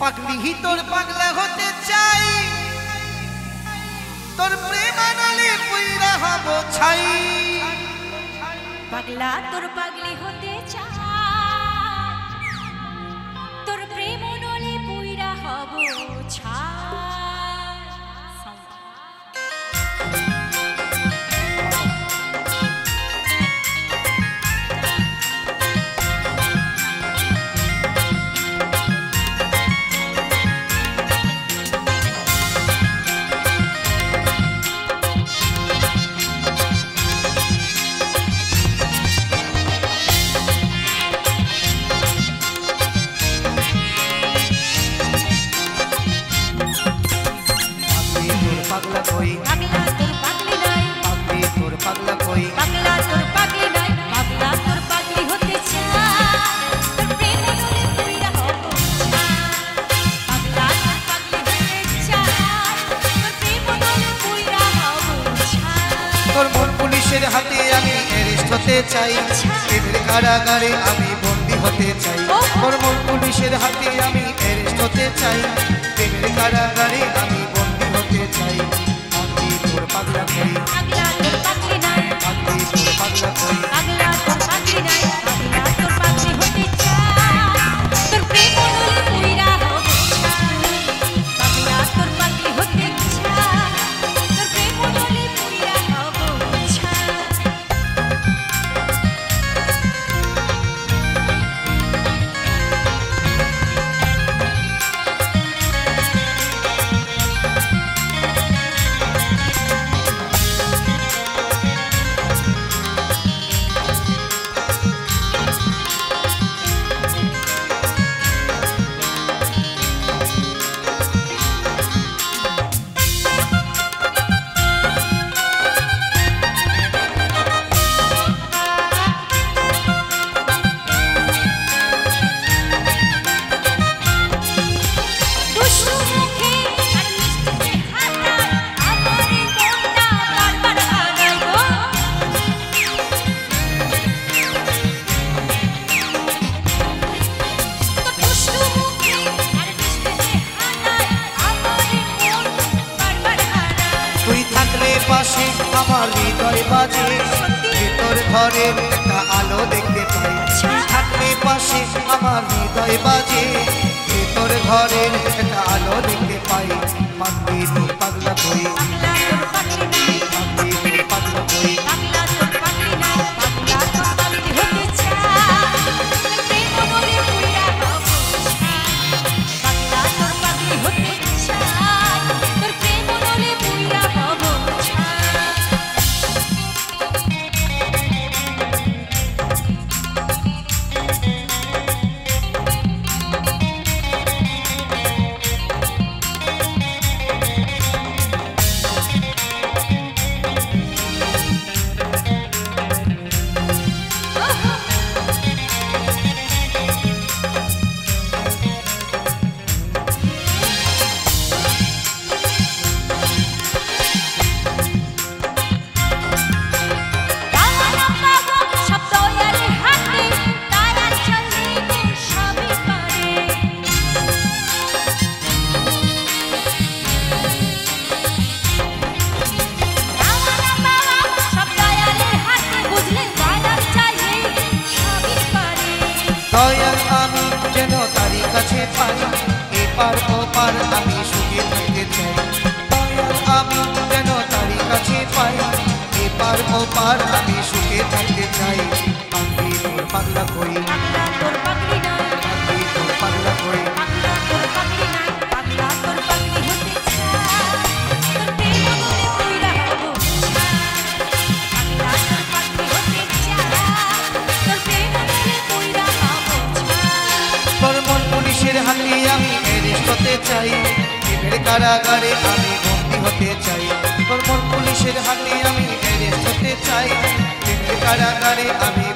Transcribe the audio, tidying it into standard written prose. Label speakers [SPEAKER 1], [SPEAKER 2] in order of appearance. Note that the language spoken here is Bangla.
[SPEAKER 1] পাগলি তোর পাগলা হতে চাই, তোর প্রেম আনলে পুইরা হব ছাই।
[SPEAKER 2] পাগলা তোর পাগলি হতে চাই, তোর প্রেম আনলে পুইরা হব ছাই।
[SPEAKER 1] পাগলা কই
[SPEAKER 2] পাগলা তোর পাগলি নাই,
[SPEAKER 1] পাগলি তোর পাগলা কই
[SPEAKER 2] পাগলা তোর পাগলি নাই, পাগলা তোর পাগলি হতে চাই, তোর প্রেম আনলে পুইরা হব ছাই। পাগলা তোর পাগলি হতে চাই, তোর প্রেম আনলে পুইরা হব ছাই।
[SPEAKER 1] তোর মন পুলিশের হাতে আমি অ্যারেস্ট হতে চাই, প্রেমের কারাগারে আমি বন্দী হতে চাই। তোর মন পুলিশের হাতে আমি অ্যারেস্ট হতে চাই, প্রেমের কারাগারে আমি বন্দী হতে চাই। পাগলি তোর পাগলা কই
[SPEAKER 2] পাগলা তোর পাগলি নাই,
[SPEAKER 1] পাগলি তোর পাগলা কই
[SPEAKER 2] পাগলা তোর পাগলি নাই, পাগলা তোর পাগলি হতে চাই, তোর প্রেম আনলে পুইরা হব ছাই। পাগলা তোর পাগলি হতে চাই, তোর প্রেম আনলে পুইরা হব ছাই। দুষ্টু মুখে আর মিষ্টি চেহারায় আমার মনটা বারবার হারায় গো। তো দুষ্টু মুখে আর মিষ্টি চেহারায় আমার মন বারবার হারায়।
[SPEAKER 1] তুই থাকলে পাশে আমার হৃদয় বাজে, তোর ঘরের একটা আলো দেখতে পাই। তুই থাকলে পাশে আমার হৃদয় বাজে, তোর ঘরের একটা আলো দেখতে পাই। পাগলি তোর পাগলা কই
[SPEAKER 2] পাগলা তোর পাগলি নাই,
[SPEAKER 1] পাগলি তোর পাগলা কই
[SPEAKER 2] পাগলা তোর পাগলি নাই, পাগলা তোর পাগলি হতে চাই, তোর প্রেম আনলে পুইরা হব ছাই। পাগলা তোর পাগলি হতে চাই, তোর প্রেম আনলে পুইরা হব ছাই। পাওয়া পাবো সব দয়ার হাতে, তারা চলে গো সবই পারে। পাওয়া সব দয়ার হাতে, বুঝলে যারা চাইলে সবই পারে।
[SPEAKER 1] দয়াল আমি যেন তারই কাছে পাই, এপার ওপার আমি সুখে থাকতে চাই। দয়াল আমি যেন তারই কাছে পাই, এপার ওপার আমি সুখে থাকতে চাই। পাগলি তোর পাগলা কই
[SPEAKER 2] পাগলা তোর পাগলি নাই,
[SPEAKER 1] পাগলি তোর পাগলা কই
[SPEAKER 2] পাগলা তোর পাগলি নাই, পাগলা তোর পাগলি হতে চাই, তোর প্রেম আনলে পুইরা হব ছাই। পাগলা তোর পাগলি হতে চাই, তোর প্রেম আনলে পুইরা হব ছাই।
[SPEAKER 1] তোর মন পুলিশের হাতে আমি অ্যারেস্ট হতে চাই, প্রেমের কারাগারে আমি বন্দী হতে চাই। তোর মন পুলিশের হাতে আমি অ্যারেস্ট হতে চাই, প্রেমের কারাগারে আমি